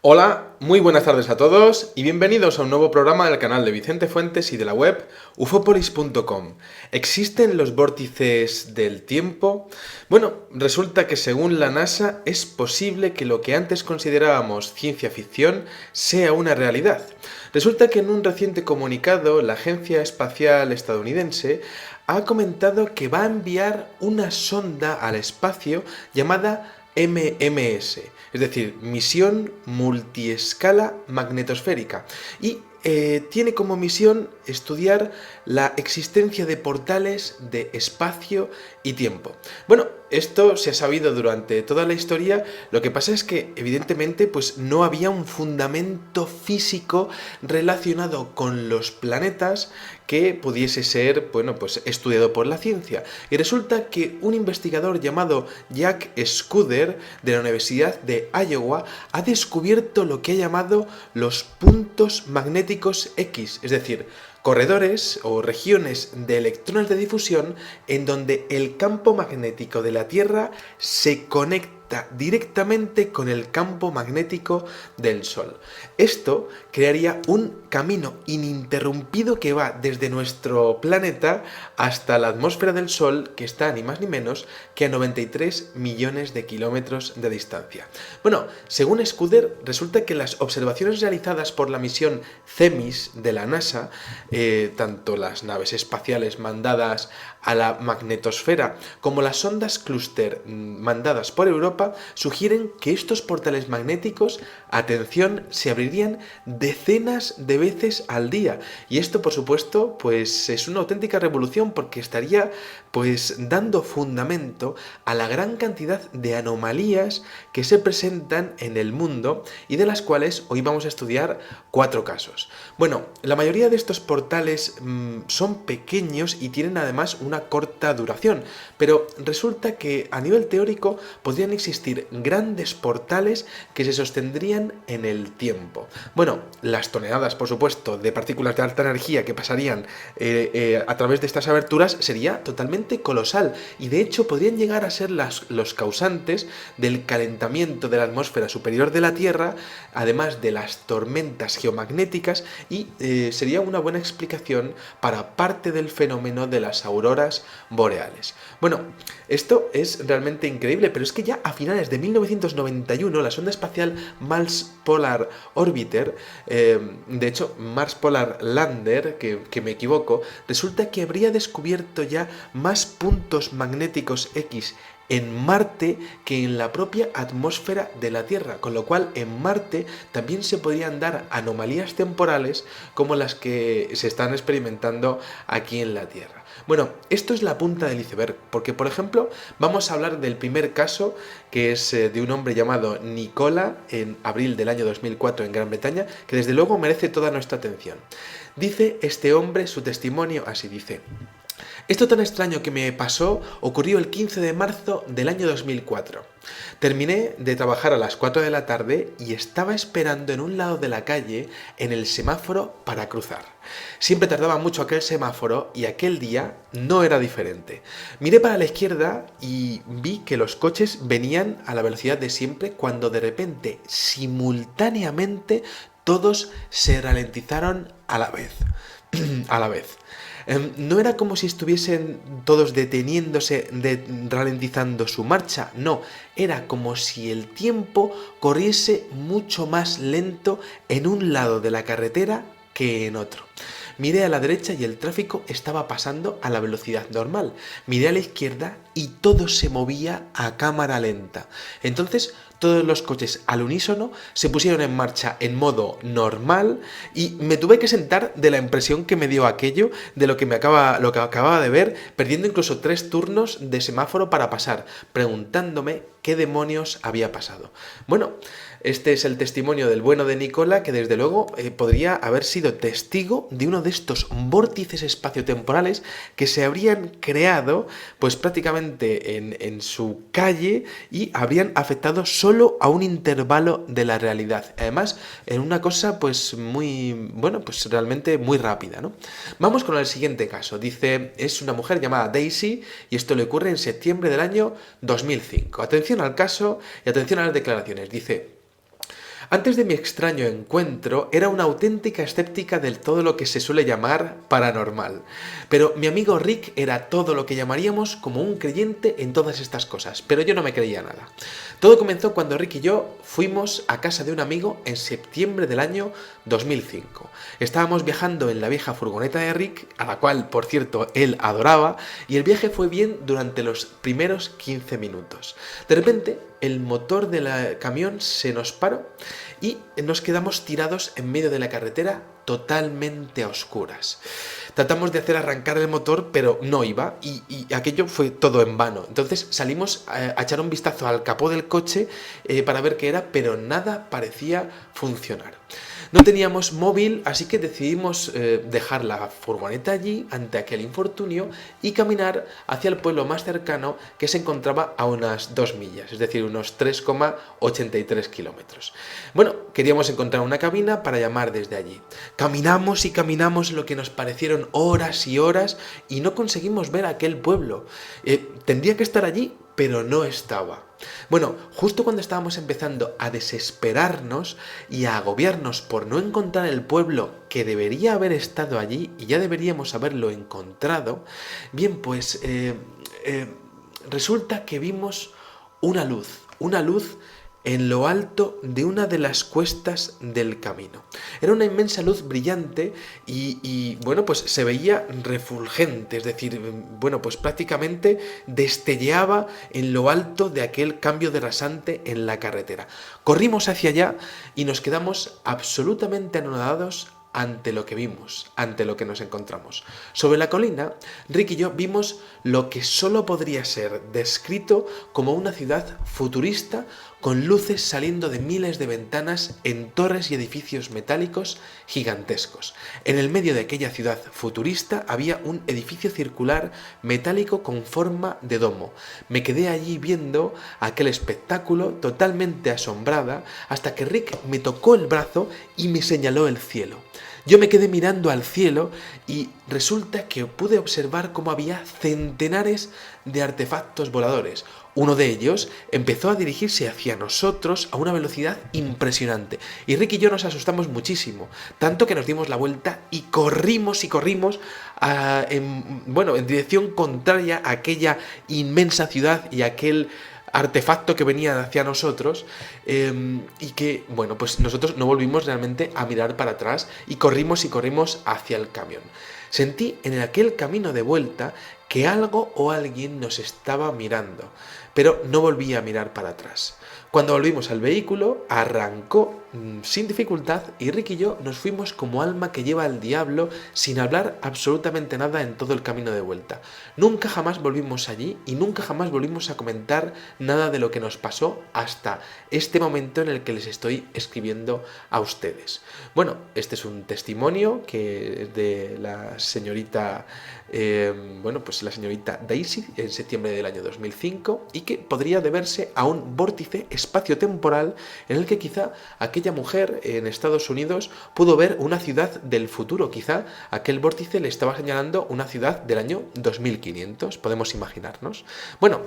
Hola, muy buenas tardes a todos y bienvenidos a un nuevo programa del canal de Vicente Fuentes y de la web ufopolis.com. ¿Existen los vórtices del tiempo? Bueno, resulta que según la NASA es posible que lo que antes considerábamos ciencia ficción sea una realidad. Resulta que en un reciente comunicado la Agencia Espacial Estadounidense ha comentado que va a enviar una sonda al espacio llamada MMS, es decir, Misión Multiescala Magnetosférica, y tiene como misión estudiar la existencia de portales de espacio y tiempo. Bueno, esto se ha sabido durante toda la historia, lo que pasa es que evidentemente pues no había un fundamento físico relacionado con los planetas que pudiese ser, bueno, pues estudiado por la ciencia. Y resulta que un investigador llamado Jack Scudder de la Universidad de Iowa ha descubierto lo que ha llamado los puntos magnéticos X, es decir, corredores o regiones de electrones de difusión en donde el campo magnético de la Tierra se conecta directamente con el campo magnético del Sol. Esto crearía un camino ininterrumpido que va desde nuestro planeta hasta la atmósfera del Sol, que está ni más ni menos que a 93 millones de kilómetros de distancia. Bueno, según Scudder, resulta que las observaciones realizadas por la misión Themis de la NASA, tanto las naves espaciales mandadas a la magnetosfera como las sondas Cluster mandadas por Europa, sugieren que estos portales magnéticos, atención, se abrirían decenas de veces al día. Y esto, por supuesto, pues es una auténtica revolución porque estaría pues dando fundamento a la gran cantidad de anomalías que se presentan en el mundo y de las cuales hoy vamos a estudiar 4 casos. Bueno, la mayoría de estos portales son pequeños y tienen además una corta duración, pero resulta que a nivel teórico podrían existir grandes portales que se sostendrían en el tiempo. Bueno, las toneladas, por supuesto, de partículas de alta energía que pasarían a través de estas aberturas sería totalmente colosal y de hecho podrían llegar a ser los causantes del calentamiento de la atmósfera superior de la Tierra, además de las tormentas geomagnéticas y sería una buena explicación para parte del fenómeno de las auroras boreales. Bueno, esto es realmente increíble, pero es que ya a finales de 1991 la sonda espacial Mars Polar Orbiter, de hecho Mars Polar Lander, que me equivoco, resulta que habría descubierto ya más puntos magnéticos X en Marte que en la propia atmósfera de la Tierra, con lo cual en Marte también se podrían dar anomalías temporales como las que se están experimentando aquí en la Tierra. Bueno, esto es la punta del iceberg, porque por ejemplo vamos a hablar del primer caso, que es de un hombre llamado Nicola en abril del año 2004 en Gran Bretaña, que desde luego merece toda nuestra atención. Dice este hombre su testimonio así, dice: esto tan extraño que me pasó ocurrió el 15 de marzo del año 2004. Terminé de trabajar a las 4 de la tarde y estaba esperando en un lado de la calle en el semáforo para cruzar. Siempre tardaba mucho aquel semáforo y aquel día no era diferente. Miré para la izquierda y vi que los coches venían a la velocidad de siempre cuando de repente, simultáneamente, todos se ralentizaron a la vez. a la vez. No era como si estuviesen todos deteniéndose, ralentizando su marcha, no, era como si el tiempo corriese mucho más lento en un lado de la carretera que en otro. Miré a la derecha y el tráfico estaba pasando a la velocidad normal. Miré a la izquierda y todo se movía a cámara lenta. Entonces todos los coches al unísono se pusieron en marcha en modo normal y me tuve que sentar de la impresión que me dio aquello, de lo que acababa de ver, perdiendo incluso 3 turnos de semáforo para pasar, preguntándome qué demonios había pasado. Bueno, este es el testimonio del bueno de Nicola, que desde luego podría haber sido testigo de uno de estos vórtices espaciotemporales que se habrían creado pues prácticamente en su calle y habrían afectado solo a un intervalo de la realidad. Además, en una cosa pues muy, bueno, pues realmente muy rápida, ¿no? Vamos con el siguiente caso. Dice, es una mujer llamada Daisy y esto le ocurre en septiembre del año 2005. Atención al caso y atención a las declaraciones. Dice: Antes de mi extraño encuentro, era una auténtica escéptica del todo lo que se suele llamar paranormal. Pero mi amigo Rick era todo lo que llamaríamos como un creyente en todas estas cosas, pero yo no me creía nada. Todo comenzó cuando Rick y yo fuimos a casa de un amigo en septiembre del año 2005. Estábamos viajando en la vieja furgoneta de Rick, a la cual, por cierto, él adoraba, y el viaje fue bien durante los primeros 15 minutos. De repente, el motor del camión se nos paró y nos quedamos tirados en medio de la carretera totalmente a oscuras. Tratamos de hacer arrancar el motor, pero no iba y aquello fue todo en vano. Entonces salimos a echar un vistazo al capó del coche para ver qué era, pero nada parecía funcionar. No teníamos móvil, así que decidimos dejar la furgoneta allí ante aquel infortunio y caminar hacia el pueblo más cercano, que se encontraba a unas 2 millas, es decir, unos 3,83 kilómetros. Bueno, queríamos encontrar una cabina para llamar desde allí. Caminamos y caminamos lo que nos parecieron horas y horas y no conseguimos ver aquel pueblo. Tendría que estar allí, pero no estaba. Bueno, justo cuando estábamos empezando a desesperarnos y a agobiarnos por no encontrar el pueblo que debería haber estado allí y ya deberíamos haberlo encontrado, bien, pues resulta que vimos una luz en lo alto de una de las cuestas del camino. Era una inmensa luz brillante y bueno, pues se veía refulgente, es decir, bueno, pues prácticamente destelleaba en lo alto de aquel cambio de rasante en la carretera. Corrimos hacia allá y nos quedamos absolutamente anonadados ante lo que vimos, ante lo que nos encontramos. Sobre la colina, Rick y yo vimos lo que solo podría ser descrito como una ciudad futurista con luces saliendo de miles de ventanas en torres y edificios metálicos gigantescos. En el medio de aquella ciudad futurista había un edificio circular metálico con forma de domo. Me quedé allí viendo aquel espectáculo totalmente asombrada hasta que Rick me tocó el brazo y me señaló el cielo. Yo me quedé mirando al cielo y resulta que pude observar cómo había centenares de artefactos voladores. Uno de ellos empezó a dirigirse hacia nosotros a una velocidad impresionante y Rick y yo nos asustamos muchísimo, tanto que nos dimos la vuelta y corrimos en dirección contraria a aquella inmensa ciudad y aquel artefacto que venía hacia nosotros y que, bueno, pues nosotros no volvimos realmente a mirar para atrás y corrimos hacia el camión. Sentí en aquel camino de vuelta que algo o alguien nos estaba mirando, pero no volví a mirar para atrás. Cuando volvimos al vehículo, arrancó sin dificultad y Rick y yo nos fuimos como alma que lleva al diablo sin hablar absolutamente nada en todo el camino de vuelta. Nunca jamás volvimos allí y nunca jamás volvimos a comentar nada de lo que nos pasó hasta este momento en el que les estoy escribiendo a ustedes. Bueno, este es un testimonio que es de la señorita, la señorita Daisy en septiembre del año 2005 y que podría deberse a un vórtice espaciotemporal en el que quizá aquella mujer en Estados Unidos pudo ver una ciudad del futuro. Quizá aquel vórtice le estaba señalando una ciudad del año 2500, podemos imaginarnos. Bueno,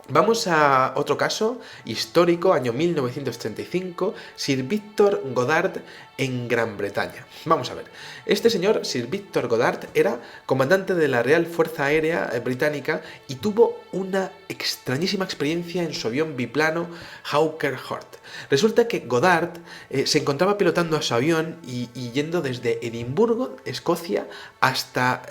vamos a otro caso histórico, año 1935, Sir Victor Goddard en Gran Bretaña. Vamos a ver, este señor, Sir Victor Goddard, era comandante de la Real Fuerza Aérea Británica y tuvo una extrañísima experiencia en su avión biplano Hawker Hart. Resulta que Goddard se encontraba pilotando a su avión y yendo desde Edimburgo, Escocia, hasta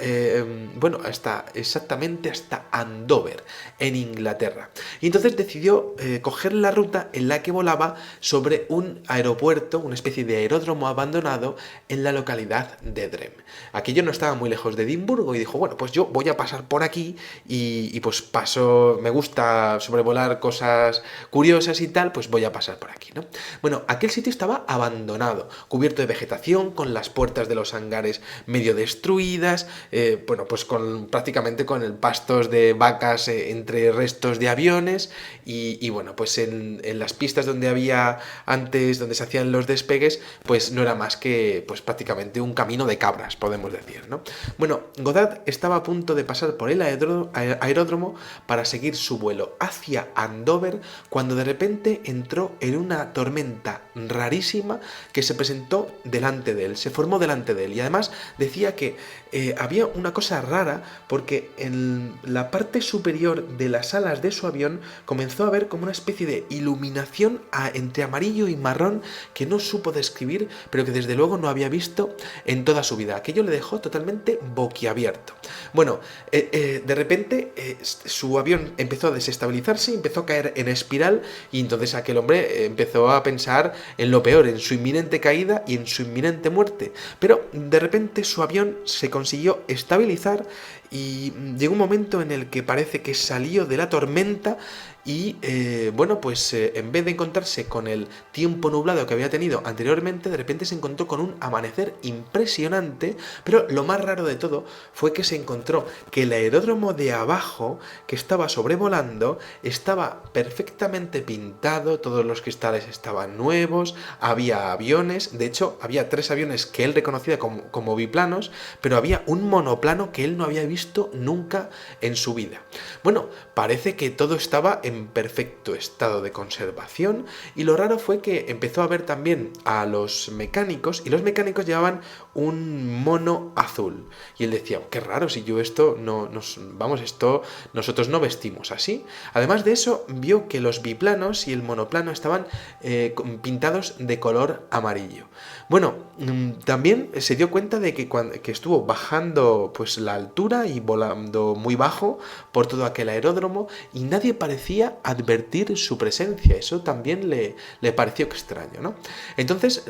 Andover, en Inglaterra. Y entonces decidió coger la ruta en la que volaba sobre un aeropuerto, una especie de aeródromo abandonado en la localidad de Drem. Aquello no estaba muy lejos de Edimburgo y dijo, bueno, pues yo voy a pasar por aquí y pues paso, me gusta sobrevolar cosas curiosas y tal, pues voy a pasar por aquí, ¿no? Bueno, aquel sitio estaba abandonado, cubierto de vegetación, con las puertas de los hangares medio destruidas, prácticamente con el pastos de vacas entre restos de aviones y bueno, pues en las pistas donde había antes, donde se hacían los despegues, pues no era más que pues prácticamente un camino de cabras, podemos decir, ¿no? Bueno, Goddard estaba a punto de pasar por el aeródromo para seguir su vuelo hacia Andover cuando de repente entró en una tormenta rarísima que se presentó delante de él, se formó delante de él y además decía que había una cosa rara porque en la parte superior de las alas de su avión comenzó a ver como una especie de iluminación entre amarillo y marrón que no supo describir, pero que desde luego no había visto en toda su vida. Aquello le dejó totalmente boquiabierto. Bueno, de repente su avión empezó a desestabilizarse, empezó a caer en espiral y entonces aquel hombre empezó a pensar en lo peor, en su inminente caída y en su inminente muerte. Pero de repente su avión se consiguió estabilizar y llegó un momento en el que parece que salió de la tormenta y bueno, pues en vez de encontrarse con el tiempo nublado que había tenido anteriormente, de repente se encontró con un amanecer impresionante, pero lo más raro de todo fue que se encontró que el aeródromo de abajo, que estaba sobrevolando, estaba perfectamente pintado, todos los cristales estaban nuevos, había aviones, de hecho había 3 aviones que él reconocía como biplanos, pero había un monoplano que él no había visto nunca en su vida. Bueno, parece que todo estaba en perfecto estado de conservación y lo raro fue que empezó a ver también a los mecánicos y los mecánicos llevaban un mono azul y él decía, qué raro, si yo esto esto nosotros no vestimos así. Además de eso vio que los biplanos y el monoplano estaban pintados de color amarillo. Bueno, también se dio cuenta de que estuvo bajando pues la altura y volando muy bajo por todo aquel aeródromo y nadie parecía advertir su presencia. Eso también le pareció extraño, ¿no? Entonces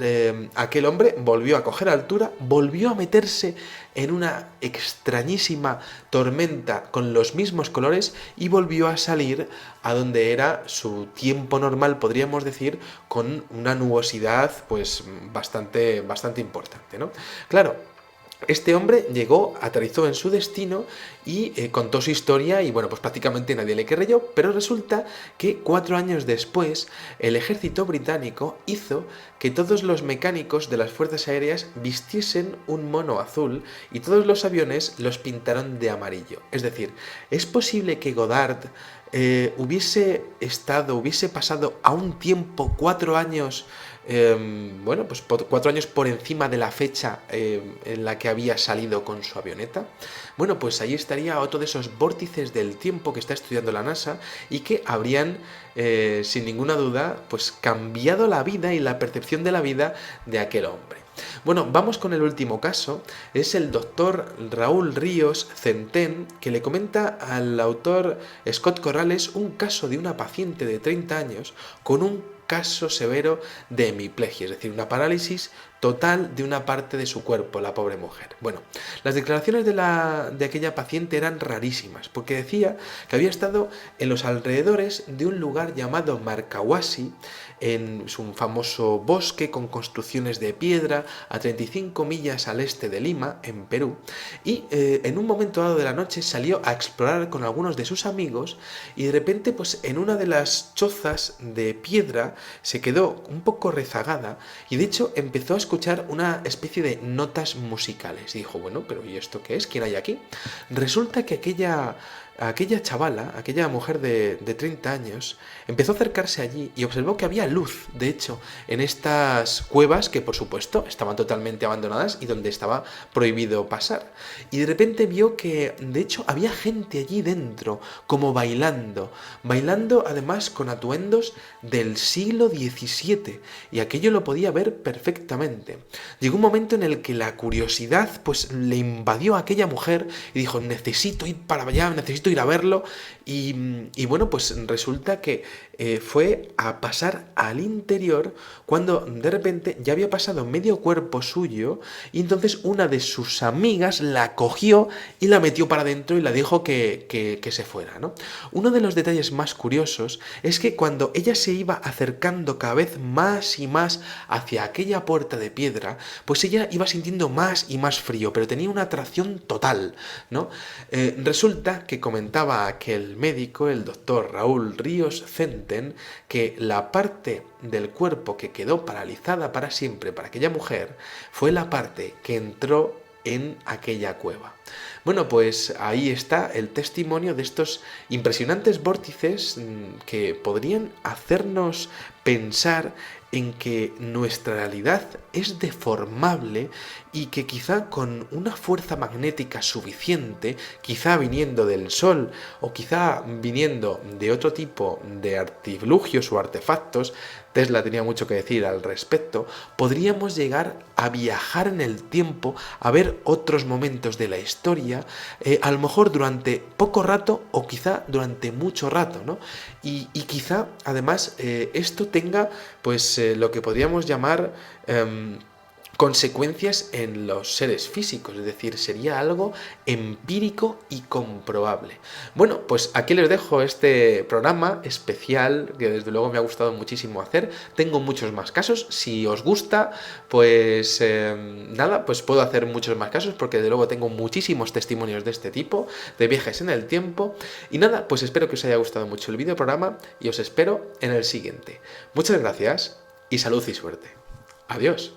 aquel hombre volvió a coger altura, volvió a meterse en una extrañísima tormenta con los mismos colores y volvió a salir a donde era su tiempo normal, podríamos decir, con una nubosidad pues bastante importante, ¿no? Claro, este hombre llegó, aterrizó en su destino y contó su historia y bueno, pues prácticamente nadie le creyó, pero resulta que 4 años después el ejército británico hizo que todos los mecánicos de las fuerzas aéreas vistiesen un mono azul y todos los aviones los pintaron de amarillo. Es decir, es posible que Goddard hubiese pasado a un tiempo 4 años, bueno, pues 4 años por encima de la fecha en la que había salido con su avioneta. Bueno, pues ahí estaría otro de esos vórtices del tiempo que está estudiando la NASA y que habrían, sin ninguna duda, pues cambiado la vida y la percepción de la vida de aquel hombre. Bueno, vamos con el último caso. Es el doctor Raúl Ríos Centén, que le comenta al autor Scott Corrales un caso de una paciente de 30 años con un caso severo de hemiplegia, es decir, una parálisis total de una parte de su cuerpo, la pobre mujer. Bueno, las declaraciones de aquella paciente eran rarísimas, porque decía que había estado en los alrededores de un lugar llamado Marcahuasi, en un famoso bosque con construcciones de piedra a 35 millas al este de Lima, en Perú, y en un momento dado de la noche salió a explorar con algunos de sus amigos y de repente pues en una de las chozas de piedra se quedó un poco rezagada y de hecho empezó a escuchar una especie de notas musicales y dijo, bueno, pero ¿y esto qué es? ¿Quién hay aquí? Resulta que aquella chavala, aquella mujer de 30 años, empezó a acercarse allí y observó que había luz, de hecho, en estas cuevas que, por supuesto, estaban totalmente abandonadas y donde estaba prohibido pasar. Y de repente vio que, de hecho, había gente allí dentro, como bailando además con atuendos del siglo XVII, y aquello lo podía ver perfectamente. Llegó un momento en el que la curiosidad, pues, le invadió a aquella mujer y dijo, necesito ir para allá, necesito ir a verlo y bueno, pues resulta que fue a pasar al interior cuando de repente ya había pasado medio cuerpo suyo y entonces una de sus amigas la cogió y la metió para adentro y la dijo que se fuera, ¿no? Uno de los detalles más curiosos es que cuando ella se iba acercando cada vez más y más hacia aquella puerta de piedra, pues ella iba sintiendo más y más frío, pero tenía una atracción total, ¿no? Resulta que comentaba aquel médico, el doctor Raúl Ríos Centen, que la parte del cuerpo que quedó paralizada para siempre para aquella mujer fue la parte que entró en aquella cueva. Bueno, pues ahí está el testimonio de estos impresionantes vórtices que podrían hacernos pensar en que nuestra realidad es deformable y que quizá con una fuerza magnética suficiente, quizá viniendo del Sol o quizá viniendo de otro tipo de artilugios o artefactos, Tesla tenía mucho que decir al respecto, podríamos llegar a viajar en el tiempo, a ver otros momentos de la historia, a lo mejor durante poco rato o quizá durante mucho rato, ¿no? Y quizá además esto tenga pues lo que podríamos llamar consecuencias en los seres físicos, es decir, sería algo empírico y comprobable. Bueno, pues aquí les dejo este programa especial que desde luego me ha gustado muchísimo hacer. Tengo muchos más casos, si os gusta, pues nada, pues puedo hacer muchos más casos porque desde luego tengo muchísimos testimonios de este tipo, de viajes en el tiempo. Y nada, pues espero que os haya gustado mucho el vídeo programa y os espero en el siguiente. Muchas gracias y salud y suerte. Adiós.